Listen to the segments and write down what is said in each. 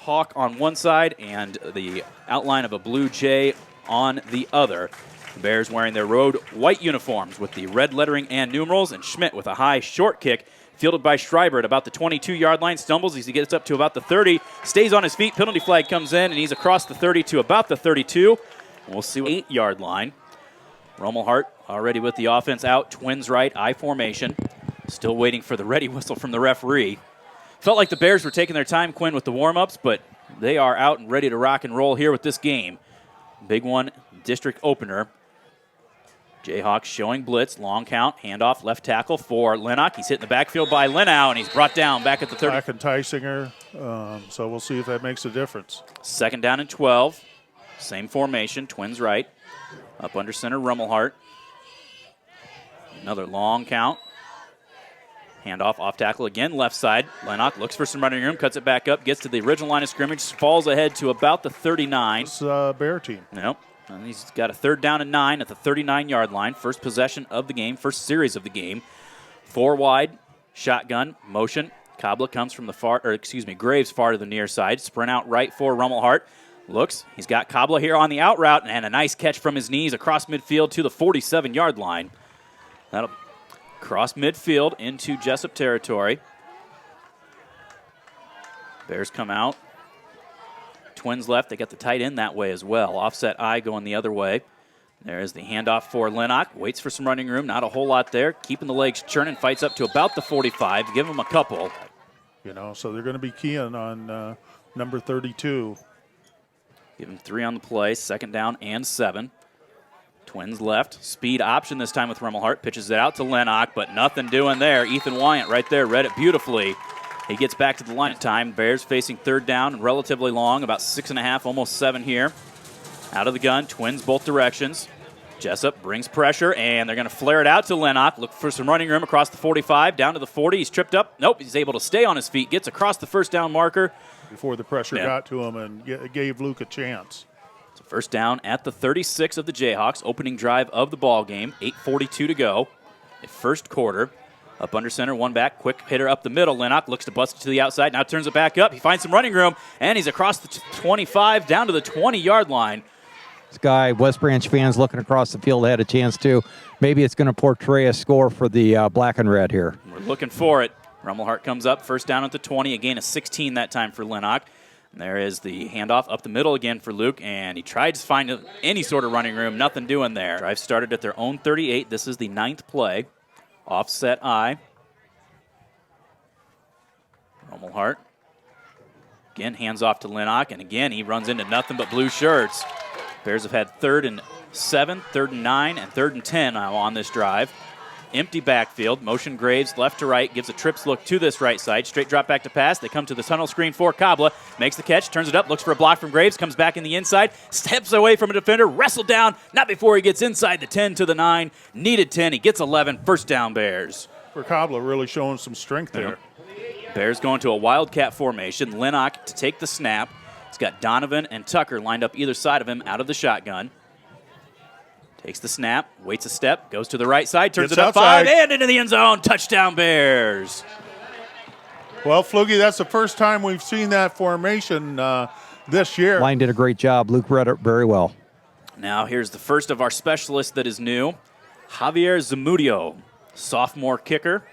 hawk on one side and the outline of a blue jay on the other. The Bears wearing their road white uniforms with the red lettering and numerals, and Schmidt with a high short kick fielded by Schreiber at about the 22-yard line. Stumbles as he gets up to about the 30, stays on his feet. Penalty flag comes in, and he's across the 30 to about the 32. We'll see 8-yard line. Rummelhart already with the offense out. Twins right, I formation. Still waiting for the ready whistle from the referee. Felt like the Bears were taking their time, Quinn, with the warm-ups, but they are out and ready to rock and roll here with this game. Big one, district opener. Jayhawks showing blitz, long count, handoff, left tackle for Lennox. He's hit in the backfield by Lenau, and he's brought down back at the 30. Back enticing her, so we'll see if that makes a difference. 2nd down and 12. Same formation, Twins right. Up under center, Rummelhart. Another long count. Handoff, off tackle again, left side. Lennox looks for some running room, cuts it back up, gets to the original line of scrimmage, falls ahead to about the 39. It's Bear team. Nope. And he's got a 3rd down and 9 at the 39-yard line. First possession of the game, first series of the game. 4 wide, shotgun, motion. Kabla comes from the Graves far to the near side. Sprint out right for Rummelhart. Looks, he's got Kabla here on the out route, and a nice catch from his knees across midfield to the 47-yard line. That'll cross midfield into Jesup territory. Bears come out. Twins left. They got the tight end that way as well. Offset I going the other way. There's the handoff for Lennox. Waits for some running room. Not a whole lot there. Keeping the legs churning. Fights up to about the 45. Give him a couple. So they're going to be keying on number 32. Give him 3 on the play. 2nd down and 7. Twins left. Speed option this time with Rummelhart. Pitches it out to Lennox, but nothing doing there. Ethan Wyant right there read it beautifully. He gets back to the line of time. Bears facing 3rd down, relatively long, about 6.5, almost 7 here. Out of the gun, Twins both directions. Jesup brings pressure, and they're going to flare it out to Lennox. Look for some running room across the 45, down to the 40. He's tripped up. Nope, he's able to stay on his feet, gets across the 1st down marker. Before the pressure got to him and gave Luke a chance. So 1st down at the 36 of the Jayhawks, opening drive of the ball game. 8:42 to go. A 1st quarter. Up under center, one back, quick hitter up the middle. Lennox looks to bust it to the outside, now turns it back up. He finds some running room, and he's across the 25 down to the 20-yard line. This guy, West Branch fans looking across the field had a chance to. Maybe it's going to portray a score for the black and red here. We're looking for it. Rummelhart comes up, 1st down at the 20, a gain of 16 that time for Lennox. And there is the handoff up the middle again for Luke, and he tried to find any sort of running room, nothing doing there. Drive started at their own 38. This is the 9th play. Offset I. Rummelhart. Again, hands off to Lennox, and again, he runs into nothing but blue shirts. Bears have had 3rd and 7, 3rd and 9, and 3rd and 10 on this drive. Empty backfield. Motion Graves left to right. Gives a trips look to this right side. Straight drop back to pass. They come to the tunnel screen for Kabla. Makes the catch. Turns it up. Looks for a block from Graves. Comes back in the inside. Steps away from a defender. Wrestled down. Not before he gets inside the 10 to the 9. Needed 10. He gets 11. 1st down Bears. For Kabla really showing some strength there. Bears going to a wildcat formation. Lennox to take the snap. He's got Donovan and Tucker lined up either side of him out of the shotgun. Takes the snap, waits a step, goes to the right side, turns it up 5, and into the end zone. Touchdown, Bears. Well, Flugie, that's the first time we've seen that formation this year. Line did a great job. Luke read it very well. Now here's the first of our specialists that is new, Javier Zamudio, sophomore kicker.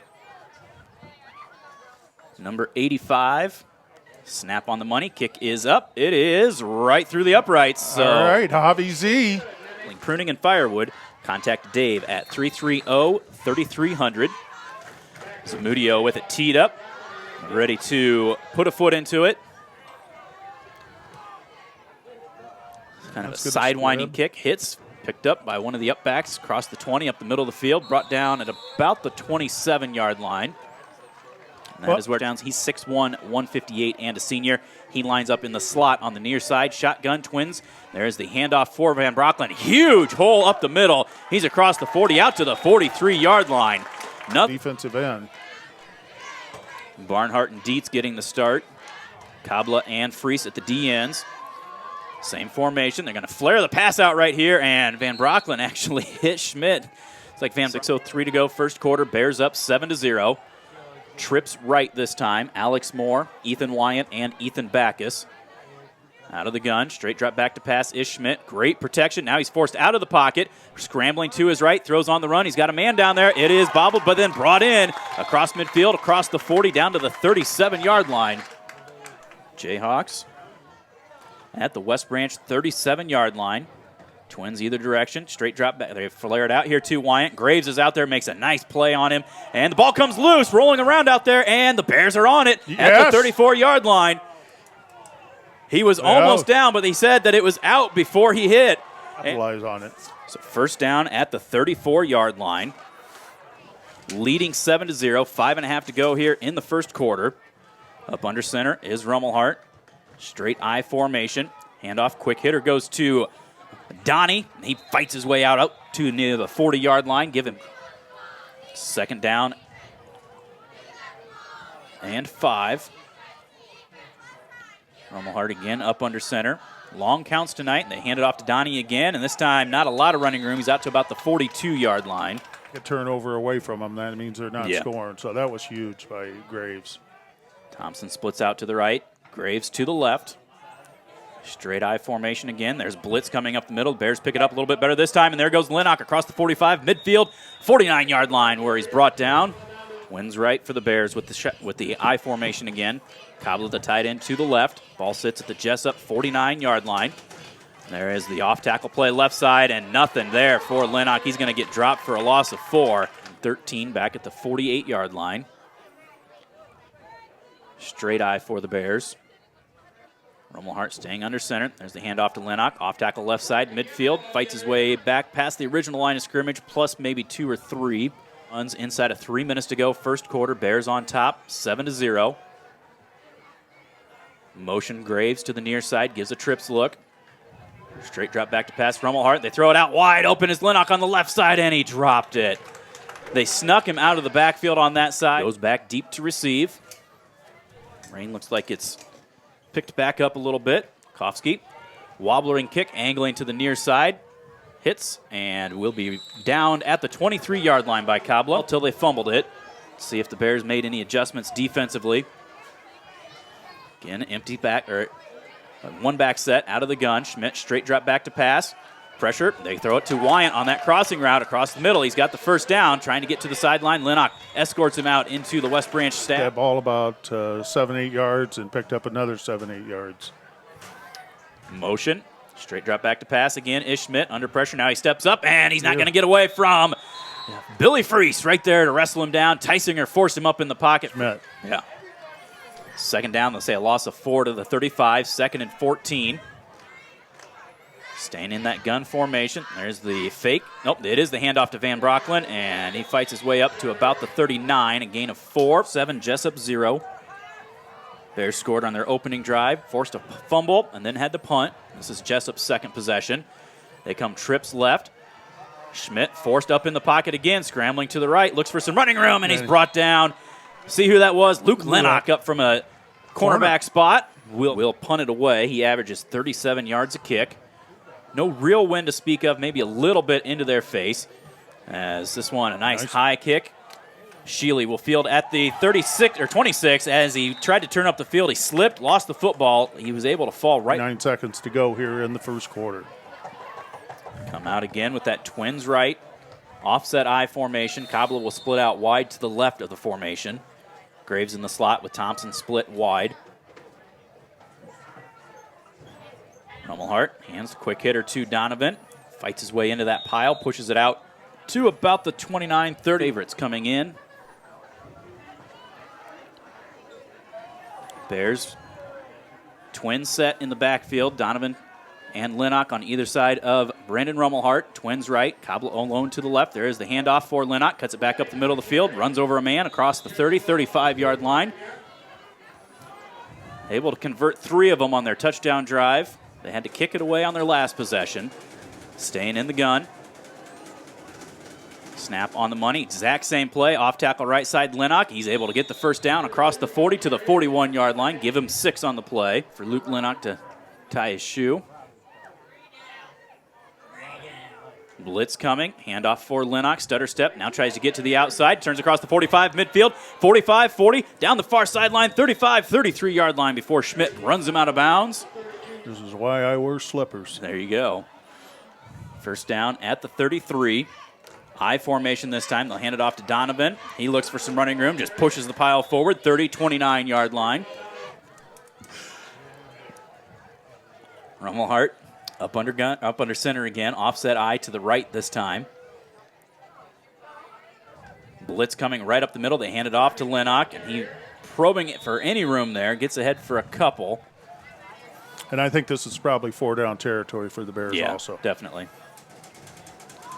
Number 85. Snap on the money. Kick is up. It is right through the uprights. So. All right, Javi Z. Pruning and Firewood. Contact Dave at 330-3300. Zamudio with it teed up. Ready to put a foot into it. Kind of a sidewinding kick. Hits. Picked up by one of the upbacks. Across the 20, up the middle of the field. Brought down at about the 27-yard line. And that is where downs. He's 6'1", 158, and a senior. He lines up in the slot on the near side. Shotgun Twins. There's the handoff for Van Brocklin. Huge hole up the middle. He's across the 40 out to the 43-yard line. Defensive end. Barnhart and Dietz getting the start. Kabla and Freese at the D ends. Same formation. They're going to flare the pass out right here, and Van Brocklin actually hit Schmidt. It's like 6:03 to go, 1st quarter. Bears up 7-0. Trips right this time. Alex Moore, Ethan Wyant, and Ethan Backus. Out of the gun, straight drop back to pass is Schmidt. Great protection. Now he's forced out of the pocket. Scrambling to his right, throws on the run. He's got a man down there. It is bobbled, but then brought in across midfield, across the 40, down to the 37-yard line. Jayhawks at the West Branch 37-yard line. Twins either direction. Straight drop back. They flare it out here to Wyant. Graves is out there, makes a nice play on him. And the ball comes loose, rolling around out there, and the Bears are on it at the 34-yard line. He was almost down, but he said that it was out before he hit. Capitalize on it. So first down at the 34-yard line. Leading 7-0, 5.5 to go here in the first quarter. Up under center is Rummelhart. Straight I formation. Handoff, quick hitter goes to Donnie. He fights his way out to near the 40-yard line. Give him second down and 5. Rummelhart again up under center. Long counts tonight. They hand it off to Donnie again, and this time not a lot of running room. He's out to about the 42-yard line. A turnover away from them, that means they're not scoring. So that was huge by Graves. Thompson splits out to the right. Graves to the left. Straight I formation again. There's blitz coming up the middle. Bears pick it up a little bit better this time, and there goes Lennox across the 45, midfield, 49-yard line where he's brought down. Twins right for the Bears with the I formation again. Cobbler the tight end to the left. Ball sits at the Jesup 49-yard line. There is the off-tackle play left side, and nothing there for Lennox. He's going to get dropped for a loss of 4. 13 back at the 48-yard line. Straight I for the Bears. Rummelhart staying under center. There's the handoff to Lennox. Off-tackle left side, midfield. Fights his way back past the original line of scrimmage, plus maybe 2 or 3. Runs inside of 3 minutes to go. First quarter, Bears on top, 7-0. Motion Graves to the near side, gives a trips look. Straight drop back to pass Rummelhart. They throw it out wide open as Lennox on the left side, and he dropped it. They snuck him out of the backfield on that side. Goes back deep to receive. Rain looks like it's picked back up a little bit. Kofsky, wobbling kick, angling to the near side. Hits, and will be down at the 23-yard line by Cobbler until they fumbled it. See if the Bears made any adjustments defensively. Again, empty back, or one back set out of the gun. Schmidt straight drop back to pass. Pressure. They throw it to Wyant on that crossing route across the middle. He's got the first down, trying to get to the sideline. Lennox escorts him out into the West Branch staff. That ball about 7-8 yards and picked up another 7-8 yards. Motion. Straight drop back to pass again. Is Schmidt under pressure. Now he steps up, and he's not going to get away from Billy Freese right there to wrestle him down. Tysinger forced him up in the pocket. Schmidt. Yeah. Second down, they'll say a loss of 4 to the 35. Second and 14. Staying in that gun formation. There's the fake. Nope, it is the handoff to Van Brocklin, and he fights his way up to about the 39. A gain of 4. 7, Jesup 0. Bears scored on their opening drive, forced a fumble, and then had to punt. This is Jessup's second possession. They come trips left. Schmidt forced up in the pocket again, scrambling to the right, looks for some running room, and he's brought down. See who that was? Luke Lennox up from a cornerback spot. Will punt it away. He averages 37 yards a kick. No real wind to speak of, maybe a little bit into their face. As this one, a nice high kick. Sheely will field at the 36 or 26 as he tried to turn up the field. He slipped, lost the football. He was able to fall right. 9 seconds to go here in the first quarter. Come out again with that Twins right. Offset I formation. Cobbler will split out wide to the left of the formation. Graves in the slot with Thompson split wide. Rummelhart hands the quick hitter to Donovan. Fights his way into that pile, pushes it out to about the 29-30. Favorites coming in. Bears twin set in the backfield. Donovan and Lennox on either side of Brandon Rummelhart. Twins right, Cobbler alone to the left. There is the handoff for Lennox. Cuts it back up the middle of the field. Runs over a man across the 30, 35-yard line. Able to convert 3 of them on their touchdown drive. They had to kick it away on their last possession. Staying in the gun. Snap on the money. Exact same play. Off tackle right side Lennox. He's able to get the first down across the 40 to the 41-yard line. Give him 6 on the play for Luke Lennox to tie his shoe. Blitz coming. Handoff for Lennox. Stutter step. Now tries to get to the outside. Turns across the 45 midfield. 45, 40. Down the far sideline. 35, 33-yard line before Schmidt runs him out of bounds. This is why I wear slippers. There you go. First down at the 33. I formation this time. They'll hand it off to Donovan. He looks for some running room, just pushes the pile forward, 29-yard line. Rummelhart up under center again. Offset I to the right this time. Blitz coming right up the middle. They hand it off to Lennox, and he probing it for any room there. Gets ahead for a couple. And I think this is probably 4-down territory for the Bears also. Definitely.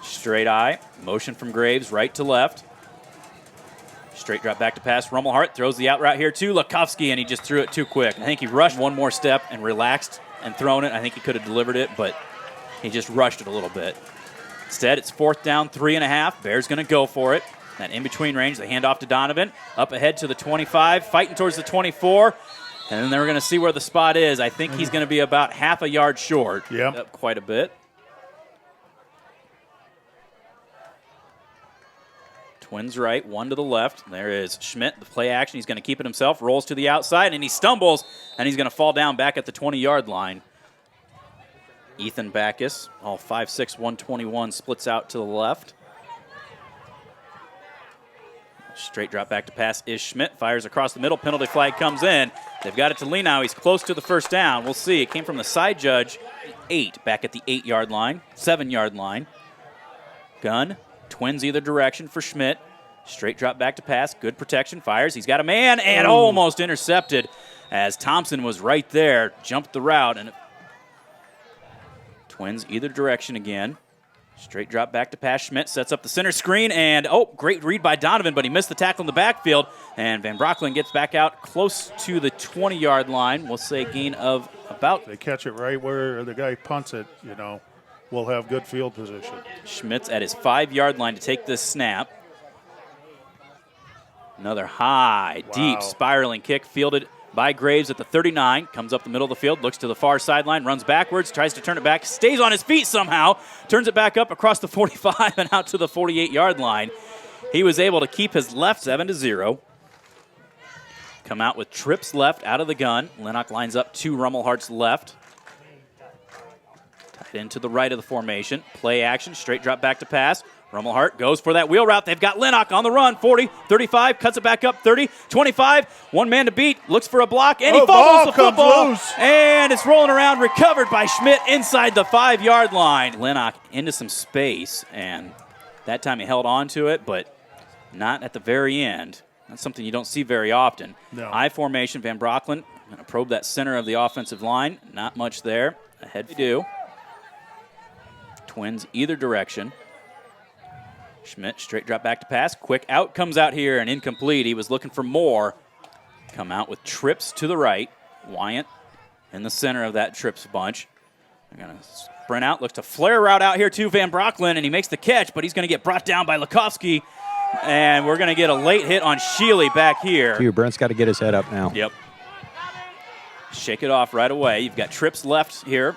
Straight I. Motion from Graves right to left. Straight drop back to pass. Rummelhart throws the out route here to Lukovsky, and he just threw it too quick. I think he rushed one more step and relaxed and thrown it. I think he could have delivered it, but he just rushed it a little bit. Instead, it's 4th down, 3.5. Bears going to go for it. That in-between range, they hand off to Donovan. Up ahead to the 25, fighting towards the 24. And then they're going to see where the spot is. I think he's going to be about half a yard short. Yep. Up quite a bit. Twins right, one to the left. There is Schmidt, the play action. He's going to keep it himself, rolls to the outside, and he stumbles, and he's going to fall down back at the 20-yard line. Ethan Backus, all 5'6", 121, splits out to the left. Straight drop back to pass is Schmidt. Fires across the middle. Penalty flag comes in. They've got it to Lee now. He's close to the first down. We'll see. It came from the side judge. 8 back at the 8-yard line. 7-yard line. Gun. Twins either direction for Schmidt. Straight drop back to pass. Good protection. Fires. He's got a man and almost intercepted as Thompson was right there. Jumped the route. And Twins either direction again. Straight drop back to pass. Schmidt sets up the center screen, and great read by Donovan, but he missed the tackle in the backfield, and Van Brocklen gets back out close to the 20-yard line. We'll say gain of about. They catch it right where the guy punts it, we'll have good field position. Schmidt's at his 5-yard line to take this snap. Another high, deep spiraling kick fielded by Graves at the 39, comes up the middle of the field, looks to the far sideline, runs backwards, tries to turn it back, stays on his feet somehow, turns it back up across the 45 and out to the 48-yard line. He was able to keep his left 7-0. Come out with trips left out of the gun. Lennox lines up to Rummelhart's left. Tight end to the right of the formation. Play action, straight drop back to pass. Rummelhart goes for that wheel route. They've got Lennox on the run. 40, 35, cuts it back up. 30, 25, one man to beat. Looks for a block, and he fumbles the football. Loose. And it's rolling around, recovered by Schmidt inside the 5-yard line. Lennox into some space, and that time he held on to it, but not at the very end. That's something you don't see very often. No. I formation, Van Brocklen going to probe that center of the offensive line. Not much there. Ahead we do. Twins either direction. Schmidt, straight drop back to pass. Quick out, comes out here and incomplete. He was looking for more. Come out with trips to the right. Wyant in the center of that trips bunch. They're going to sprint out. Looks to flare route out here to Van Brocklen, and he makes the catch, but he's going to get brought down by Lukovsky. And we're going to get a late hit on Sheely back here. Brent's got to get his head up now. Yep. Shake it off right away. You've got trips left here.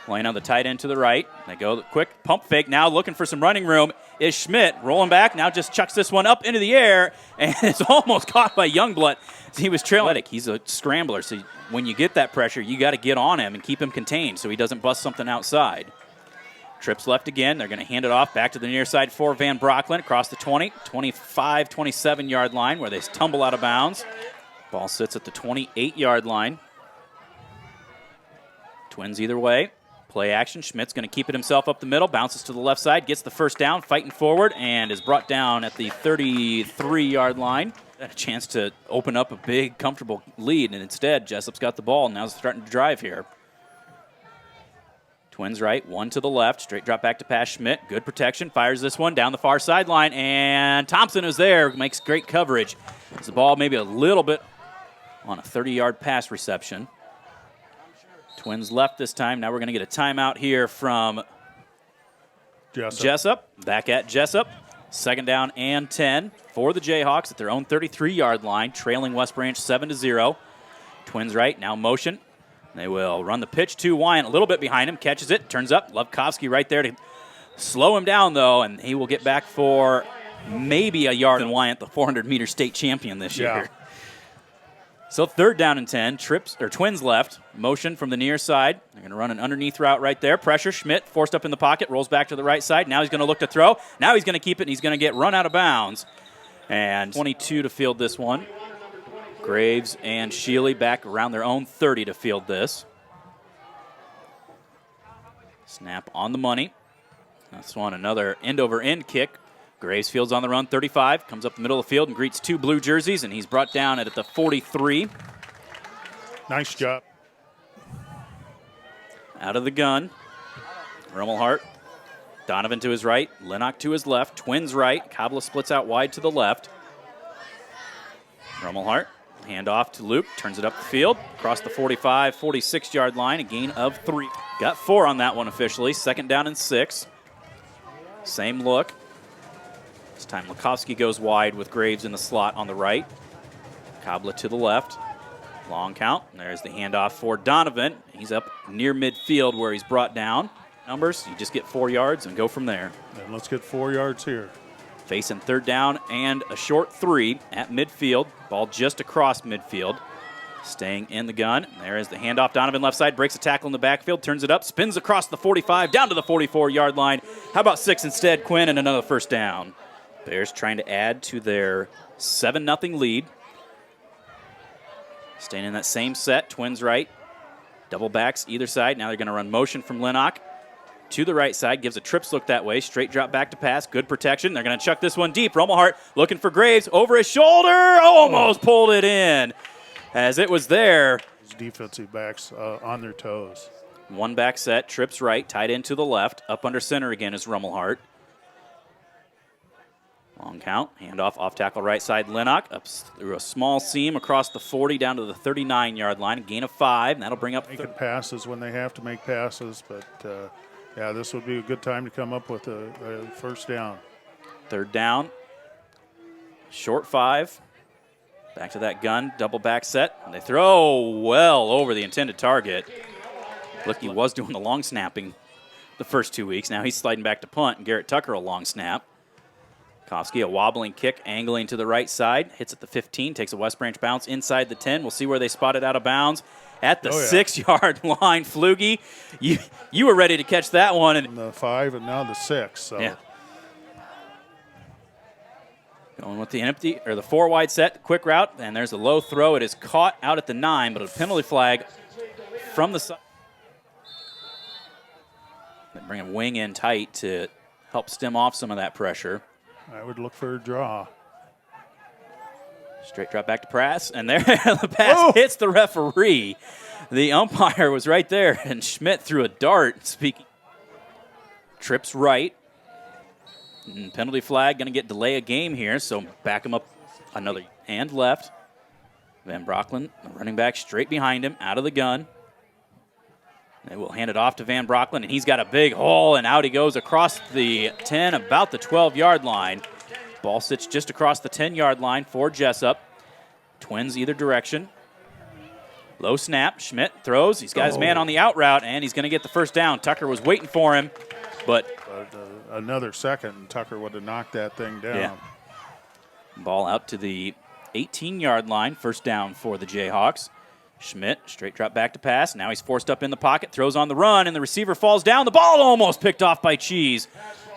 Laying on the tight end to the right. They go quick pump fake. Now looking for some running room is Schmidt. Rolling back. Now just chucks this one up into the air. And it's almost caught by Youngblood. He was trailing. He's a scrambler. So when you get that pressure, you got to get on him and keep him contained so he doesn't bust something outside. Trips left again. They're going to hand it off back to the near side for Van Brocklen across the 20, 25, 27-yard line where they tumble out of bounds. Ball sits at the 28-yard line. Twins either way. Play action. Schmidt's going to keep it himself up the middle. Bounces to the left side. Gets the first down. Fighting forward. And is brought down at the 33-yard line. Had a chance to open up a big, comfortable lead. And instead, Jesup's got the ball. Now he's starting to drive here. Twins right. One to the left. Straight drop back to pass Schmidt. Good protection. Fires this one down the far sideline. And Thompson is there. Makes great coverage. It's the ball maybe a little bit on a 30-yard pass reception. Twins left this time. Now we're going to get a timeout here from Jesup. Back at Jesup. 2nd down and 10 for the Jayhawks at their own 33-yard line, trailing West Branch 7-0. Twins right, now motion. They will run the pitch to Wyant, a little bit behind him, catches it, turns up. Lukovsky right there to slow him down, though, and he will get back for maybe a yard. And Wyant, the 400-meter state champion this year. So 3rd down and 10. Twins left. Motion from the near side. They're going to run an underneath route right there. Pressure. Schmidt forced up in the pocket. Rolls back to the right side. Now he's going to look to throw. Now he's going to keep it, and he's going to get run out of bounds. And 22 to field this one. Graves and Shealy back around their own 30 to field this. Snap on the money. This one, another end-over-end kick. Graves fields on the run, 35. Comes up the middle of the field and greets 2 blue jerseys, and he's brought down at the 43. Nice job. Out of the gun. Rummelhart. Donovan to his right. Lennox to his left. Twins right. Kabla splits out wide to the left. Rummelhart. Hand off to Luke. Turns it up the field. Across the 45, 46-yard line. A gain of 3. Got 4 on that one officially. 2nd down and 6. Same look. This time Lukowski goes wide with Graves in the slot on the right. Kabla to the left. Long count. And there's the handoff for Donovan. He's up near midfield where he's brought down. Numbers, you just get 4 yards and go from there. And let's get 4 yards here. Facing 3rd down and a short 3 at midfield. Ball just across midfield. Staying in the gun. There is the handoff. Donovan left side, breaks a tackle in the backfield, turns it up, spins across the 45, down to the 44-yard line. How about 6 instead, Quinn, and another 1st down. Bears trying to add to their 7-0 lead. Staying in that same set, Twins right. Double backs either side. Now they're going to run motion from Lennox to the right side, gives a trips look that way, straight drop back to pass, good protection. They're going to chuck this one deep. Rummelhart looking for Graves, over his shoulder, almost pulled it in as it was there. Defensive backs on their toes. 1 back set, trips right, tight end to the left, up under center again is Rummelhart. Long count, handoff off tackle right side, Lennox up through a small seam across the 40 down to the 39-yard line, a gain of 5, and that'll bring up making passes when they have to make passes, but yeah, this would be a good time to come up with a 1st down. 3rd down, short 5, back to that gun, double back set, and they throw well over the intended target. Look, he was doing the long snapping the first 2 weeks. Now he's sliding back to punt, and Garrett Tucker a long snap. Kofsky, a wobbling kick, angling to the right side, hits at the 15, takes a West Branch bounce inside the 10. We'll see where they spot it out of bounds. At the 6-yard line, Flugie, you were ready to catch that one. And the 5 and now the 6. So. Yeah. Going with the empty or the 4 wide set, quick route, and there's a low throw. It is caught out at the 9, but a penalty flag from the side. They bring a wing in tight to help stem off some of that pressure. I would look for a draw. Straight drop back to pass, and there the pass hits the referee. The umpire was right there, and Schmidt threw a dart. Speaking, trips right. And penalty flag, going to get delay a game here, so back him up another. And left. Van Brocklin, the running back, straight behind him, out of the gun. They will hand it off to Van Brocklin, and he's got a big hole, and out he goes across the 10, about the 12-yard line. Ball sits just across the 10-yard line for Jesup. Twins either direction. Low snap. Schmidt throws. He's got his man on the out route, and he's going to get the 1st down. Tucker was waiting for him, but another second, Tucker would have knocked that thing down. Yeah. Ball out to the 18-yard line. 1st down for the Jayhawks. Schmidt, straight drop back to pass. Now he's forced up in the pocket, throws on the run, and the receiver falls down. The ball almost picked off by Cheese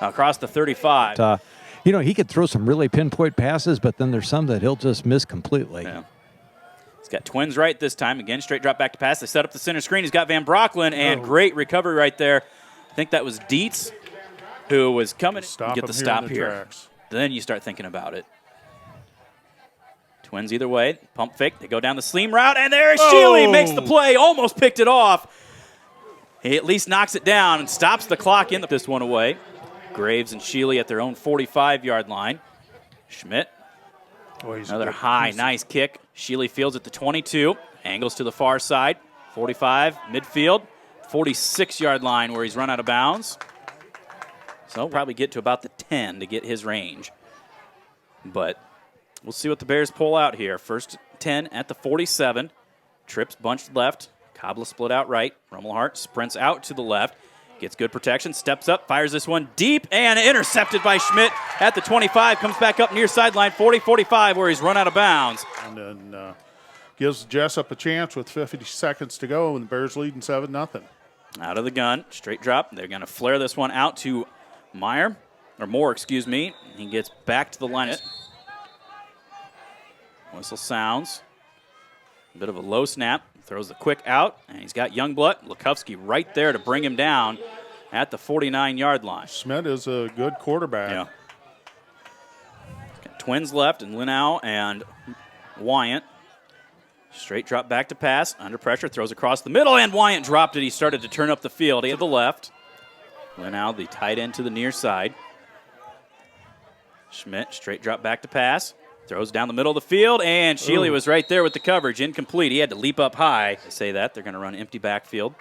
across the 35. He could throw some really pinpoint passes, but then there's some that he'll just miss completely. Yeah. He's got Twins right this time. Again, straight drop back to pass. They set up the center screen. He's got Van Brocklin, and great recovery right there. I think that was Dietz who was coming to get the stop here. Then you start thinking about it. Twins either way. Pump fake. They go down the seam route, and there's Shealy makes the play. Almost picked it off. He at least knocks it down and stops the clock in this one away. Graves and Shealy at their own 45-yard line. Schmidt. Another high, nice kick. Shealy fields at the 22. Angles to the far side. 45, midfield. 46-yard line where he's run out of bounds. So he'll probably get to about the 10 to get his range. But we'll see what the Bears pull out here. 1st 10 at the 47. Trips bunched left. Kabla split out right. Rummelhart sprints out to the left. Gets good protection, steps up, fires this one deep, and intercepted by Schmidt at the 25. Comes back up near sideline 40-45 where he's run out of bounds. And then gives Jesup a chance with 50 seconds to go, and the Bears leading 7-0. Out of the gun, straight drop. They're going to flare this one out to Moore, excuse me. He gets back to the line. Whistle sounds. A bit of a low snap. Throws the quick out, and he's got Youngblood. Lukowski right there to bring him down at the 49-yard line. Schmidt is a good quarterback. Yeah. Got Twins left, and Linau and Wyant. Straight drop back to pass. Under pressure, throws across the middle, and Wyant dropped it. He started to turn up the field. He had the left. Linau, the tight end to the near side. Schmidt, straight drop back to pass. Throws down the middle of the field, and Shealy was right there with the coverage. Incomplete. He had to leap up high. I say that. They're going to run empty backfield.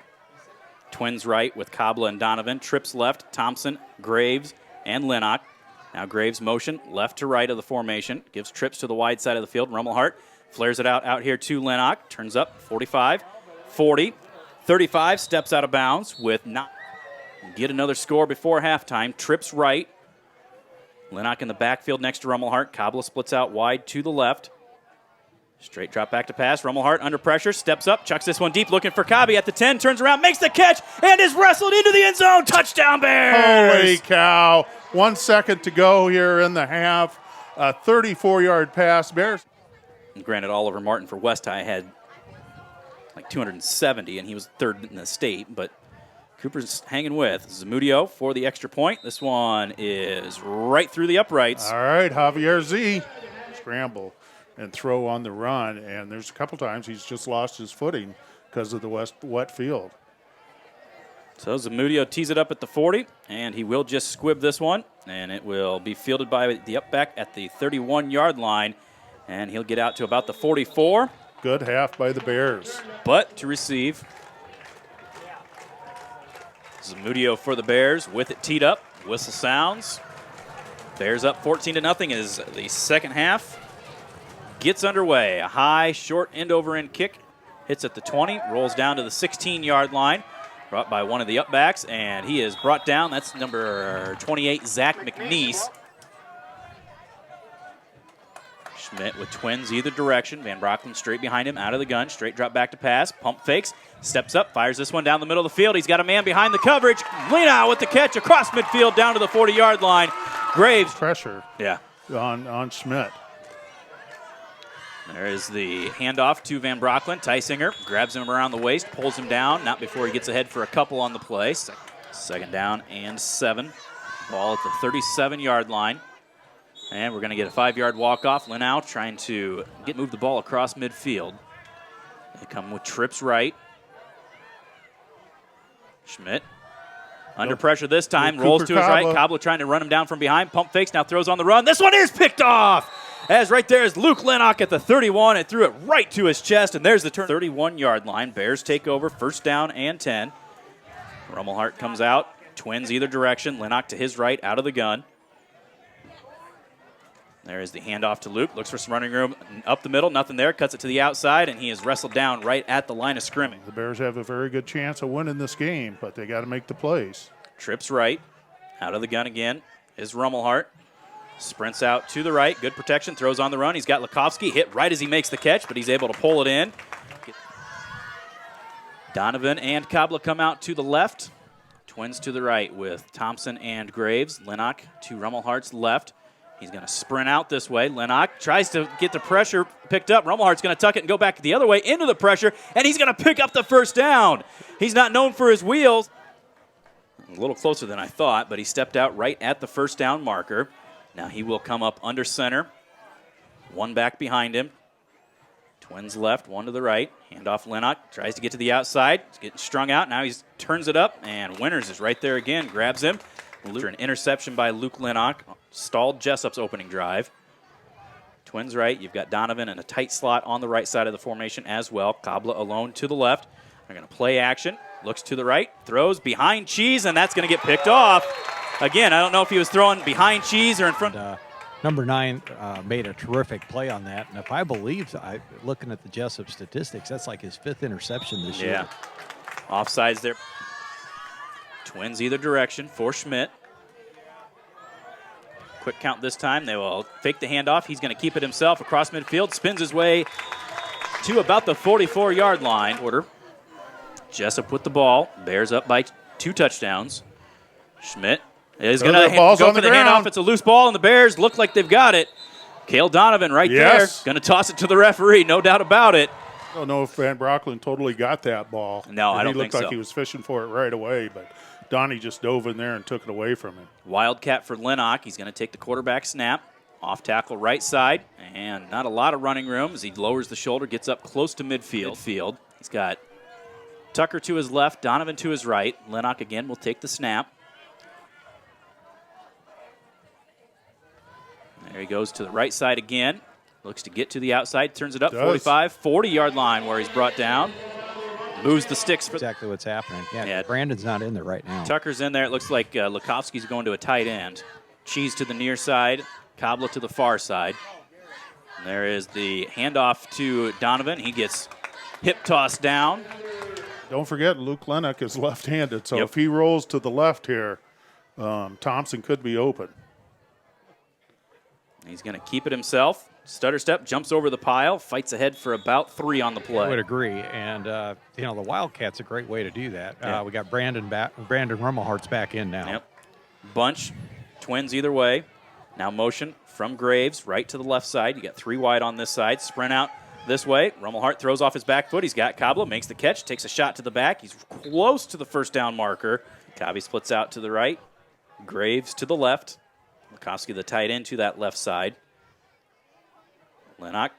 Twins right with Kabla and Donovan. Trips left, Thompson, Graves, and Lennox. Now Graves motion left to right of the formation. Gives trips to the wide side of the field. Rummelhart flares it out here to Lennox. Turns up 45, 40, 35. Steps out of bounds with not get another score before halftime. Trips right. Lennox in the backfield next to Rummelhart. Kabla splits out wide to the left. Straight drop back to pass. Rummelhart under pressure. Steps up. Chucks this one deep. Looking for Kabi at the 10. Turns around. Makes the catch. And is wrestled into the end zone. Touchdown Bears. Holy cow. 1 second to go here in the half. A 34-yard pass. Bears. And granted, Oliver Martin for West High had like 270, and he was third in the state. But Cooper's hanging with Zamudio for the extra point. This one is right through the uprights. All right, Javier Z. Scramble and throw on the run. And there's a couple times he's just lost his footing because of the wet field. So Zamudio tees it up at the 40, and he will just squib this one. And it will be fielded by the up back at the 31-yard line. And he'll get out to about the 44. Good half by the Bears. But to receive. Zamudio for the Bears with it teed up. Whistle sounds. Bears up 14-0 as the second half gets underway. A high, short end-over-end kick. Hits at the 20, rolls down to the 16-yard line. Brought by one of the upbacks, and he is brought down. That's number 28, Zach McNeese. Schmidt with Twins either direction. Van Brockland straight behind him, out of the gun. Straight drop back to pass. Pump fakes. Steps up, fires this one down the middle of the field. He's got a man behind the coverage. Lena with the catch across midfield down to the 40-yard line. Graves. Pressure Yeah. on Schmidt. There is the handoff to Van Brockland. Tysinger grabs him around the waist, pulls him down. Not before he gets ahead for a couple on the play. Second down and 7. Ball at the 37-yard line. And we're going to get a 5-yard walk-off. Linau trying to move the ball across midfield. They come with trips right. Schmidt under pressure this time. Rolls to his right. Kabla trying to run him down from behind. Pump fakes, now throws on the run. This one is picked off. As right there is Luke Lennox at the 31 and threw it right to his chest. And there's the turn. 31-yard line. Bears take over. First down and 10. Rummelhart comes out. Twins either direction. Lennox to his right, out of the gun. There is the handoff to Luke. Looks for some running room up the middle. Nothing there. Cuts it to the outside, and he is wrestled down right at the line of scrimmage. The Bears have a very good chance of winning this game, but they got to make the plays. Trips right. Out of the gun again is Rummelhart. Sprints out to the right. Good protection. Throws on the run. He's got Lukowski hit right as he makes the catch, but he's able to pull it in. Donovan and Kabla come out to the left. Twins to the right with Thompson and Graves. Lennox to Rummelhart's left. He's going to sprint out this way. Lennox tries to get the pressure picked up. Rummelhart's going to tuck it and go back the other way into the pressure, and he's going to pick up the first down. He's not known for his wheels. A little closer than I thought, but he stepped out right at the first down marker. Now he will come up under center. One back behind him. Twins left, one to the right. Handoff Lennox. Tries to get to the outside. He's getting strung out. Now he turns it up, and Winters is right there again. Grabs him. An interception by Luke Lennox. Stalled Jesup's opening drive. Twins right. You've got Donovan in a tight slot on the right side of the formation as well. Kabla alone to the left. They're going to play action. Looks to the right. Throws behind Cheese, and that's going to get picked off. Again, I don't know if he was throwing behind Cheese or in front. Number 9 made a terrific play on that. And if I believe, looking at the Jesup statistics, that's like his 5th interception this year. Yeah. Offsides there. Twins either direction for Schmidt. Quick count this time. They will fake the handoff. He's going to keep it himself across midfield. Spins his way to about the 44-yard line. Jesup with the ball. Bears up by 2 touchdowns. Schmidt is going to go for the handoff. It's a loose ball, and the Bears look like they've got it. Cale Donovan right there. Going to toss it to the referee, no doubt about it. I don't know if Van Brocklen totally got that ball. No, I don't think so. He looked like he was fishing for it right away, but Donnie just dove in there and took it away from him. Wildcat for Lennox. He's going to take the quarterback snap. Off tackle right side, and not a lot of running room as he lowers the shoulder, gets up close to midfield. He's got Tucker to his left, Donovan to his right. Lennox again will take the snap. There he goes to the right side again. Looks to get to the outside, turns it up 45, 40-yard line where he's brought down. Moves the sticks. Exactly what's happening. Yeah, Brandon's not in there right now. Tucker's in there. It looks like Lukovsky's going to a tight end. Cheese to the near side. Kabla to the far side. And there is the handoff to Donovan. He gets hip tossed down. Don't forget, Luke Lennox is left-handed, so if he rolls to the left here, Thompson could be open. He's going to keep it himself. Stutter step, jumps over the pile, fights ahead for about 3 on the play. I would agree, and the Wildcat's a great way to do that. We got Brandon Rummelhart's back in now. Bunch, twins either way. Now motion from Graves right to the left side. You got 3 wide on this side. Sprint out this way. Rummelhart throws off his back foot. He's got Kabla, makes the catch, takes a shot to the back. He's close to the first down marker. Kabi splits out to the right. Graves to the left. Lukovsky, the tight end, to that left side. Lennox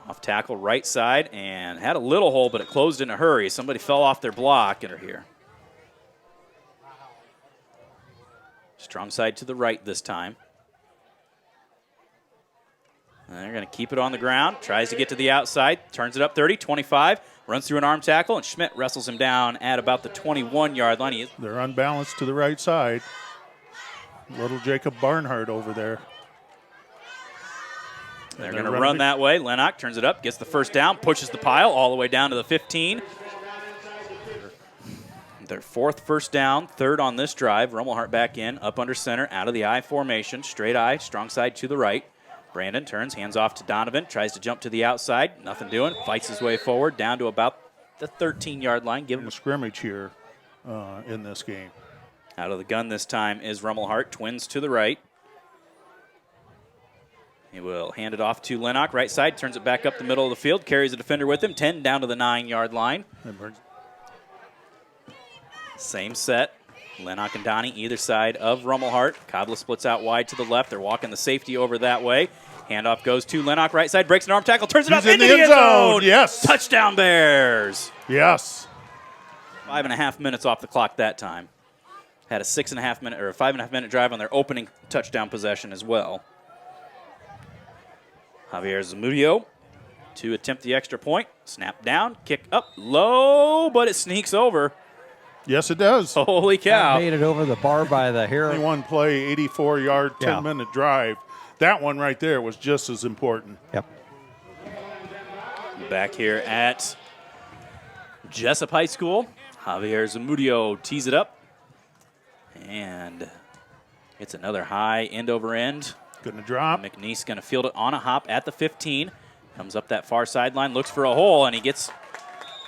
off tackle right side and had a little hole, but it closed in a hurry. Somebody fell off their block and are here. Strong side to the right this time. And they're going to keep it on the ground. Tries to get to the outside. Turns it up 30, 25. Runs through an arm tackle, and Schmidt wrestles him down at about the 21-yard line. They're unbalanced to the right side. Little Jacob Barnhart over there. They're going to run that way. Lennox turns it up, gets the first down, pushes the pile all the way down to the 15. Their 4th first down, 3rd on this drive. Rummelhart back in, up under center, out of the I formation. Straight I, strong side to the right. Brandon turns, hands off to Donovan, tries to jump to the outside. Nothing doing, fights his way forward down to about the 13-yard line. Give him a scrimmage here in this game. Out of the gun this time is Rummelhart, twins to the right. He will hand it off to Lennox, right side, turns it back up the middle of the field, carries a defender with him, 10 down to the 9-yard line. Same set. Lennox and Donnie either side of Rummelhart. Kabla splits out wide to the left. They're walking the safety over that way. Handoff goes to Lennox, right side, breaks an arm tackle, turns it up into the end zone. Yes. Touchdown Bears. Yes. 5.5 minutes off the clock that time. Had a 6.5-minute or a 5.5-minute drive on their opening touchdown possession as well. Javier Zamudio to attempt the extra point. Snap down, kick up, low, but it sneaks over. Yes, it does. Holy cow. That made it over the bar by the hair. 21 play, 84-yard, 10-minute drive. That one right there was just as important. Yep. Back here at Jesup High School, Javier Zamudio tees it up. And it's another high end over end. Going to drop. McNeese going to field it on a hop at the 15. Comes up that far sideline, looks for a hole, and he gets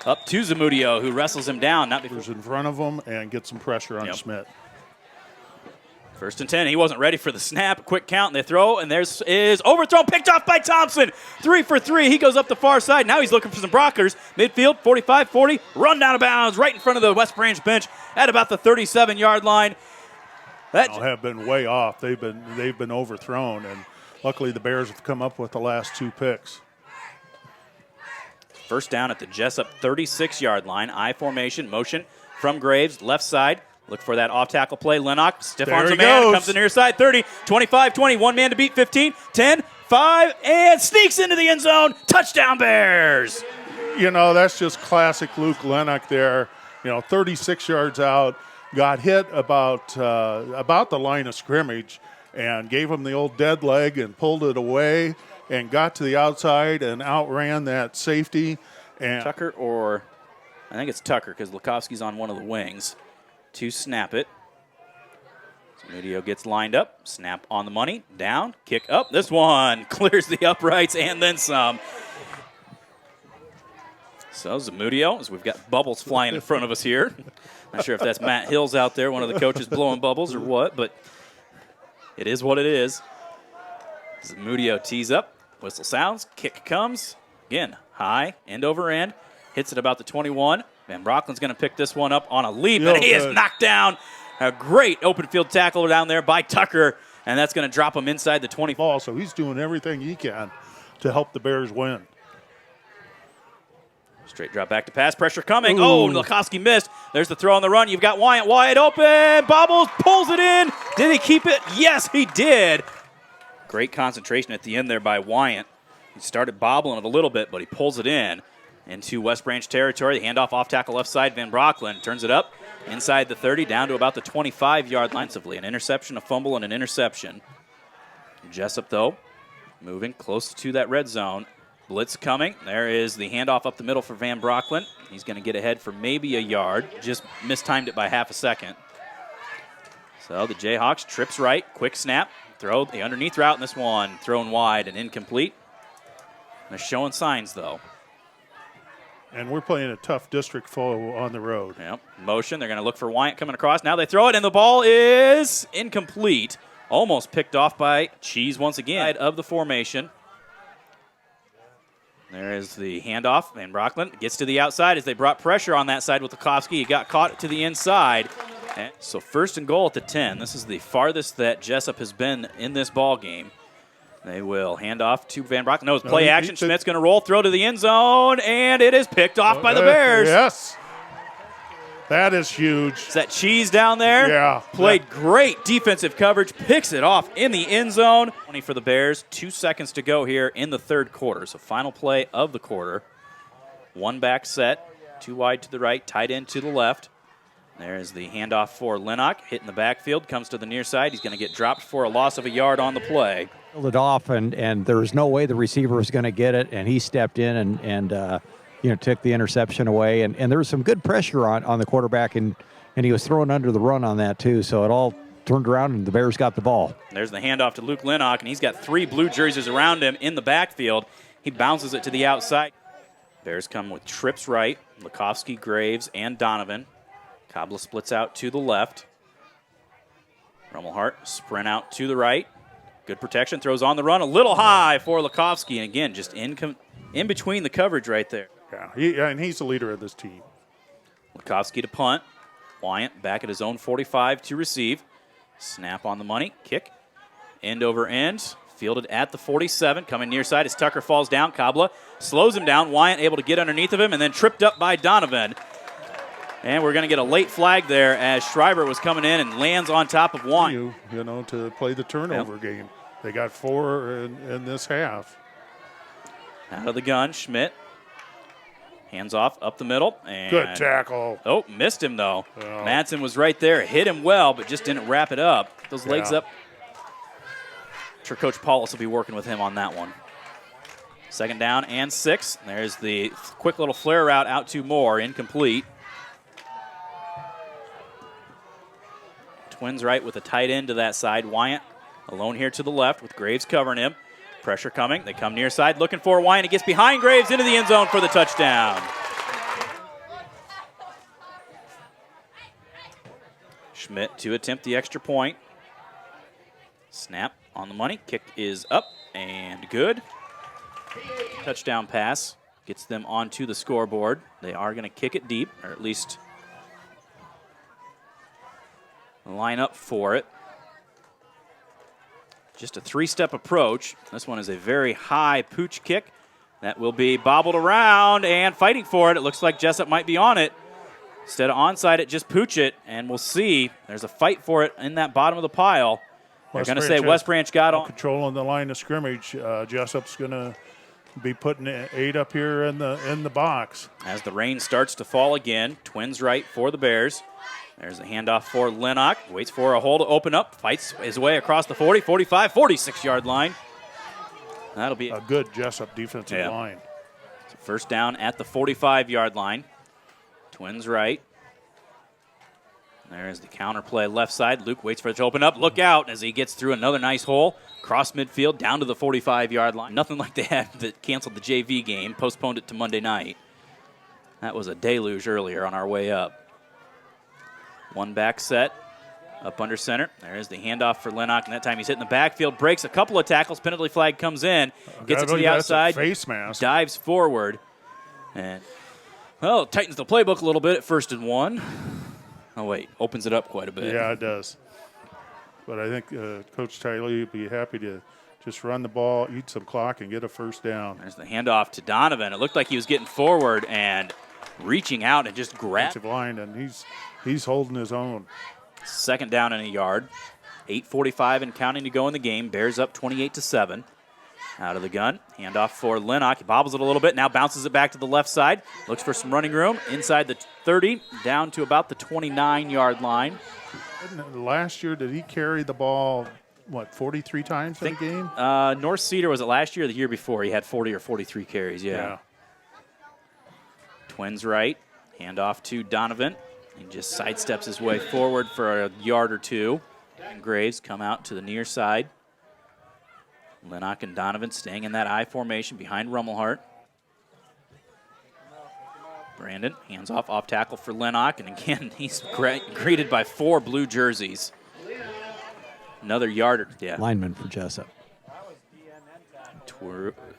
up to Zamudio, who wrestles him down. Not before. In front of him and gets some pressure on Schmidt. 1st and 10. He wasn't ready for the snap. Quick count, and they throw, and there's is overthrown, picked off by Thompson. 3 for 3. He goes up the far side. Now he's looking for some blockers. Midfield, 45-40. Run down of bounds right in front of the West Branch bench at about the 37-yard line. That have been way off. They've been overthrown, and luckily the Bears have come up with the last 2 picks. First down at the Jesup 36-yard line. I formation, motion from Graves, left side. Look for that off-tackle play. Lennox, stiff arms a man, comes to near side, 30, 25, 20, one man to beat, 15, 10, 5, and sneaks into the end zone. Touchdown Bears! You know, that's just classic Luke Lennox there. 36 yards out, got hit about the line of scrimmage and gave him the old dead leg and pulled it away and got to the outside and outran that safety. And Tucker, or I think it's Tucker because Lukovsky's on one of the wings to snap it. Zamudio gets lined up, snap on the money, down, kick up. This one clears the uprights and then some. So Zamudio, as we've got bubbles flying in front of us here. Not sure if that's Matt Hills out there, one of the coaches blowing bubbles or what, but it is what it is. Zamudio tees up, whistle sounds, kick comes. Again, high, end over end, hits it about the 21. Van Brocklin's going to pick this one up on a leap, and he is knocked down. A great open field tackle down there by Tucker, and that's going to drop him inside the 20. Ball, so he's doing everything he can to help the Bears win. Straight drop back to pass, pressure coming. Ooh. Oh, Lukowski missed. There's the throw on the run. You've got Wyatt wide open. Bobbles pulls it in. Did he keep it? Yes, he did. Great concentration at the end there by Wyatt. He started bobbling it a little bit, but he pulls it in into West Branch territory. The handoff off tackle left side. Van Brocklin turns it up inside the 30 down to about the 25-yard line. An interception, a fumble, and an interception. Jesup, though, moving close to that red zone. Blitz coming. There is the handoff up the middle for Van Brocklin. He's going to get ahead for maybe a yard. Just mistimed it by half a second. So the Jayhawks trips right. Quick snap. Throw the underneath route in this one. Thrown wide and incomplete. They're showing signs, though. And we're playing a tough district foe on the road. Yep. Motion. They're going to look for Wyatt coming across. Now they throw it, and the ball is incomplete. Almost picked off by Cheese once again. Side of the formation. There is the handoff. Van Brocklin gets to the outside as they brought pressure on that side with Lukowski. He got caught to the inside. So first and goal at the 10. This is the farthest that Jesup has been in this ball game. They will hand off to Van Brocklin. No, it's play action. Schmidt's going to roll, throw to the end zone, and it is picked off by the Bears. Yes. That is huge. Is that Cheese down there? Yeah. Played great defensive coverage, picks it off in the end zone. 20 for the Bears, 2 seconds to go here in the third quarter. So final play of the quarter. One back set, two wide to the right, tight end to the left. There's the handoff for Lennox, hitting the backfield, comes to the near side. He's going to get dropped for a loss of a yard on the play. Pulled it off, and there was no way the receiver was going to get it, and he stepped in and took the interception away. And there was some good pressure on the quarterback, and he was throwing under the run on that too. So it all turned around, and the Bears got the ball. There's the handoff to Luke Lennox, and he's got 3 blue jerseys around him in the backfield. He bounces it to the outside. Bears come with trips right, Lukowski, Graves, and Donovan. Kabla splits out to the left. Rummelhart sprint out to the right. Good protection, throws on the run, a little high for Lukowski, and again, just in between the coverage right there. Yeah, and he's the leader of this team. Lukowski to punt. Wyatt back at his own 45 to receive. Snap on the money, kick, end over end, fielded at the 47, coming near side as Tucker falls down. Kabla slows him down. Wyatt able to get underneath of him, and then tripped up by Donovan. And we're going to get a late flag there as Schreiber was coming in and lands on top of Wyatt. To play the turnover game. They got 4 in this half. Out of the gun, Schmidt. Hands off, up the middle. And good tackle. Oh, missed him, though. Oh. Madsen was right there. Hit him well, but just didn't wrap it up. Those legs up. I'm sure Coach Paulus will be working with him on that one. Second down and 6. There's the quick little flare route out to Moore. Incomplete. Twins right with a tight end to that side. Wyatt alone here to the left with Graves covering him. Pressure coming. They come near side looking for Wyatt. He gets behind Graves into the end zone for the touchdown. Schmidt to attempt the extra point. Snap on the money. Kick is up and good. Touchdown pass gets them onto the scoreboard. They are going to kick it deep, or at least line up for it. Just a 3-step approach. This one is a very high pooch kick. That will be bobbled around and fighting for it. It looks like Jesup might be on it. Instead of onside it, just pooch it, and we'll see. There's a fight for it in that bottom of the pile. They're going to say West Branch got on. Control on the line of scrimmage. Jessup's going to be putting 8 up here in the box. As the rain starts to fall again, Twins right for the Bears. There's a handoff for Lennox. Waits for a hole to open up. Fights his way across the 40, 45, 46-yard line. That'll be a good Jesup defensive line. So first down at the 45-yard line. Twins right. There's the counter play left side. Luke waits for it to open up. Look out as he gets through another nice hole. Cross midfield down to the 45-yard line. Nothing like they had that canceled the JV game, postponed it to Monday night. That was a deluge earlier on our way up. One back set, up under center. There's the handoff for Lennox, and that time he's hitting the backfield, breaks a couple of tackles, penalty flag comes in, gets it to the outside, face mask. Dives forward, and, well, tightens the playbook a little bit at 1st and 1. Oh, wait, opens it up quite a bit. Yeah, it does. But I think Coach Tiley would be happy to just run the ball, eat some clock, and get a first down. There's the handoff to Donovan. It looked like he was getting forward and reaching out and just grabbed. Line, and he's holding his own. 2nd down and a yard. 8:45 and counting to go in the game. Bears up 28-7. Out of the gun. Handoff for Lennox. He bobbles it a little bit. Now bounces it back to the left side. Looks for some running room. Inside the 30, down to about the 29-yard line. Last year, did he carry the ball, 43 times in the game? North Cedar, was it last year or the year before? He had 40 or 43 carries, yeah. Twins right. Handoff to Donovan. He just sidesteps his way forward for a yard or two. And Graves come out to the near side. Lennox and Donovan staying in that I formation behind Rummelhart. Brandon hands off tackle for Lennox, and again, he's greeted by 4 blue jerseys. Another yard, yeah. Lineman for Jesup.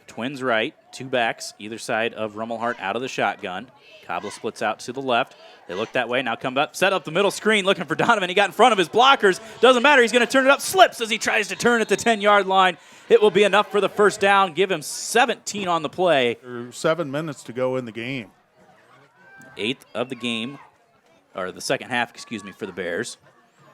Twins right, 2 backs, either side of Rummelhart out of the shotgun. Kabla splits out to the left. They look that way, now come up, set up the middle screen, looking for Donovan. He got in front of his blockers. Doesn't matter, he's going to turn it up, slips as he tries to turn at the 10-yard line. It will be enough for the first down, give him 17 on the play. 7 minutes to go in the game. 8th of the game, or the second half, excuse me, for the Bears.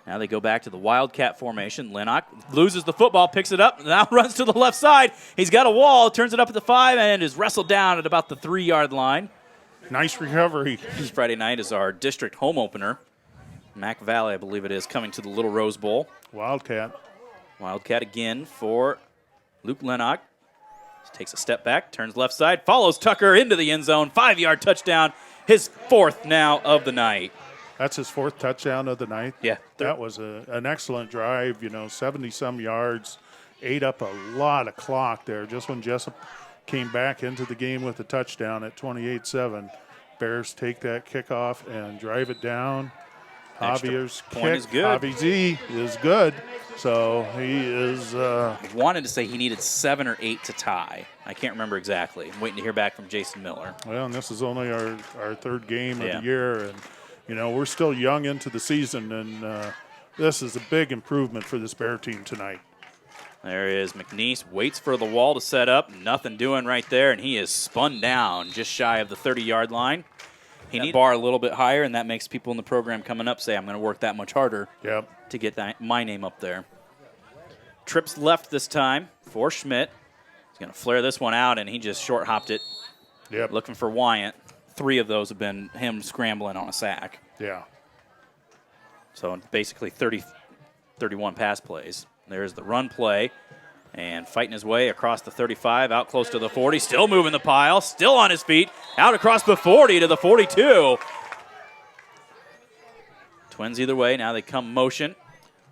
Now they go back to the Wildcat formation. Lennox loses the football, picks it up, now runs to the left side. He's got a wall, turns it up at the 5, and is wrestled down at about the 3-yard line. Nice recovery. This Friday night is our district home opener. Mac Valley, I believe it is, coming to the Little Rose Bowl. Wildcat. Wildcat again for Luke Lennox. Takes a step back, turns left side, follows Tucker into the end zone. 5-yard touchdown, his 4th now of the night. That's his 4th touchdown of the night. Yeah. That was an excellent drive, 70-some yards, ate up a lot of clock there. Just when Jesup came back into the game with a touchdown at 28-7, Bears take that kickoff and drive it down. Javier's point is good. Javi Z is good, so he is. I wanted to say he needed 7 or 8 to tie. I can't remember exactly. I'm waiting to hear back from Jason Miller. Well, and this is only our 3rd game of the year, and we're still young into the season, and this is a big improvement for this Bear team tonight. There is McNeese, waits for the wall to set up, nothing doing right there, and he is spun down just shy of the 30-yard line. He needs the bar a little bit higher, and that makes people in the program coming up say, I'm going to work that much harder to get my name up there. Trips left this time for Schmidt. He's going to flare this one out, and he just short-hopped it, looking for Wyant. 3 of those have been him scrambling on a sack. Yeah. So basically 31 pass plays. There's the run play, and fighting his way across the 35, out close to the 40, still moving the pile, still on his feet, out across the 40 to the 42. Twins either way, now they come motion.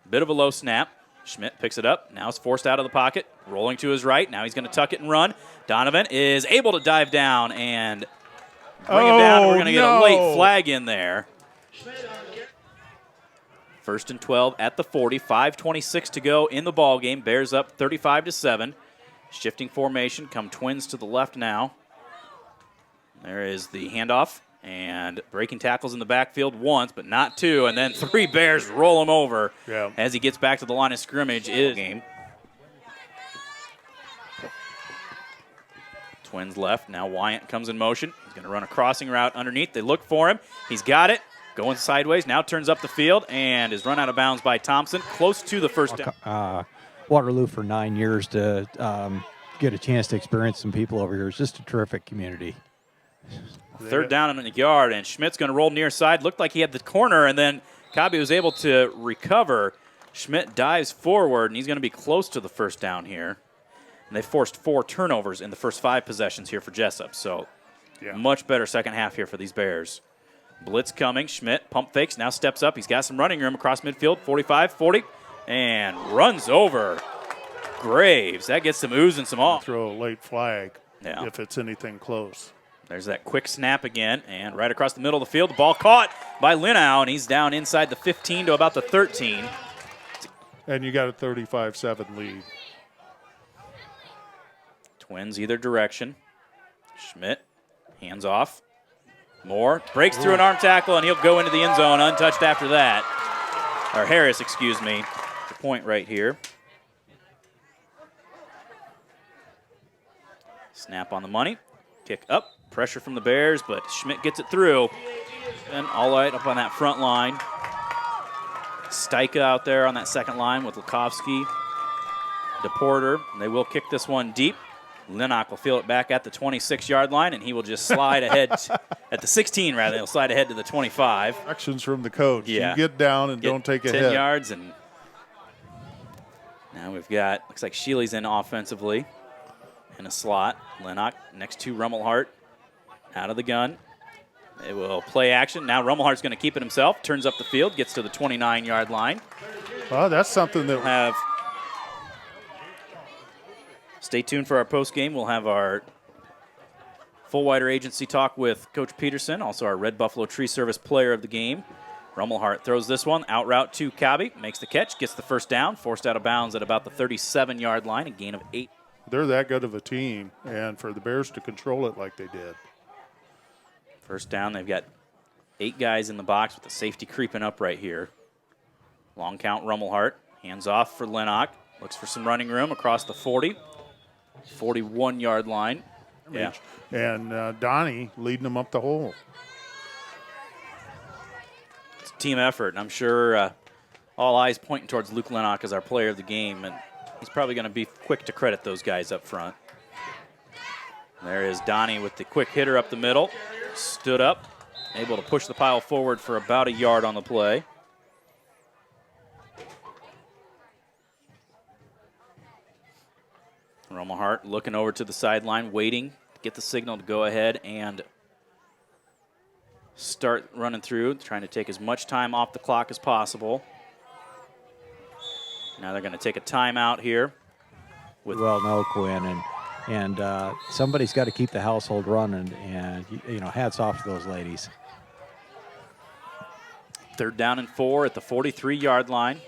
Bit of a low snap. Schmidt picks it up, now is forced out of the pocket, rolling to his right, now he's going to tuck it and run. Donovan is able to dive down and bring him down, and we're going to get a late flag in there. 1st and 12 at the 40, 5:26 to go in the ball game. Bears up 35-7. Shifting formation, come Twins to the left now. There is the handoff, and breaking tackles in the backfield once, but not 2, and then 3 Bears roll him over as he gets back to the line of scrimmage. Game. Twins left, now Wyant comes in motion. He's going to run a crossing route underneath. They look for him. He's got it. Going sideways, now turns up the field and is run out of bounds by Thompson, close to the first down. Waterloo for 9 years to get a chance to experience some people over here. It's just a terrific community. 3rd down in the yard, and Schmidt's going to roll near side. Looked like he had the corner, and then Kabi was able to recover. Schmidt dives forward, and he's going to be close to the first down here. And they forced 4 turnovers in the first 5 possessions here for Jesup, so much better second half here for these Bears. Blitz coming. Schmidt pump fakes, now steps up. He's got some running room across midfield, 45, 40, and runs over Graves. That gets some oohs and some off. Throw a late flag if it's anything close. There's that quick snap again, and right across the middle of the field, the ball caught by Linau, and he's down inside the 15 to about the 13. And you got a 35-7 lead. Twins either direction. Schmidt, hands off. Moore breaks through an arm tackle, and he'll go into the end zone untouched after that. Or Harris, excuse me. The point right here. Snap on the money. Kick up. Pressure from the Bears, but Schmidt gets it through. And all right up on that front line. Steika out there on that second line with Lukovsky, DePorter. They will kick this one deep. Linnock will field it back at the 26-yard line, and he will just slide ahead at the 16, rather. He'll slide ahead to the 25. Actions from the coach. Yeah. You get down and don't take a 10 hit. yards, and now we've got, looks like Sheely's in offensively in a slot. Linnock next to Rummelhart out of the gun. They will play action. Now Rummelhart's going to keep it himself. Turns up the field, gets to the 29-yard line. Well, that's something that Have stay tuned for our post game. We'll have our full wider agency talk with Coach Peterson, also our Red Buffalo Tree Service player of the game. Rummelhart throws this one out route to Cabby, makes the catch, gets the first down, forced out of bounds at about the 37-yard line, a gain of 8. they're that good of a team, and for the Bears to control it like they did. First down, they've got 8 guys in the box with the safety creeping up right here. Long count, Rummelhart. Hands off for Linnock. Looks for some running room across the 40. 41-yard line. Yeah. And Donnie leading them up the hole. It's a team effort, and I'm sure all eyes pointing towards Luke Linnock as our player of the game, and he's probably going to be quick to credit those guys up front. There is Donnie with the quick hitter up the middle. Stood up, able to push the pile forward for about a yard on the play. Rummelhart looking over to the sideline, waiting to get the signal to go ahead and start running through, trying to take as much time off the clock as possible. Now they're going to take a timeout here. Well, no, Quinn, and somebody's got to keep the household running, and you know, hats off to those ladies. 3rd down and 4 at the 43-yard line.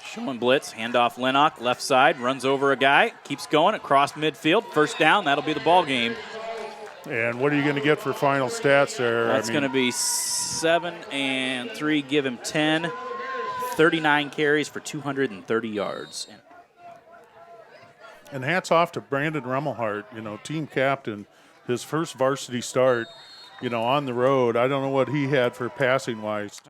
Showing blitz, handoff Linnock, left side, runs over a guy, keeps going across midfield. First down, that'll be the ball game. And what are you going to get for final stats there? That's going to be 7 and 3, give him 10. 39 carries for 230 yards. And hats off to Brandon Rummelhart, you know, team captain, his first varsity start, you know, on the road. I don't know what he had for passing wise.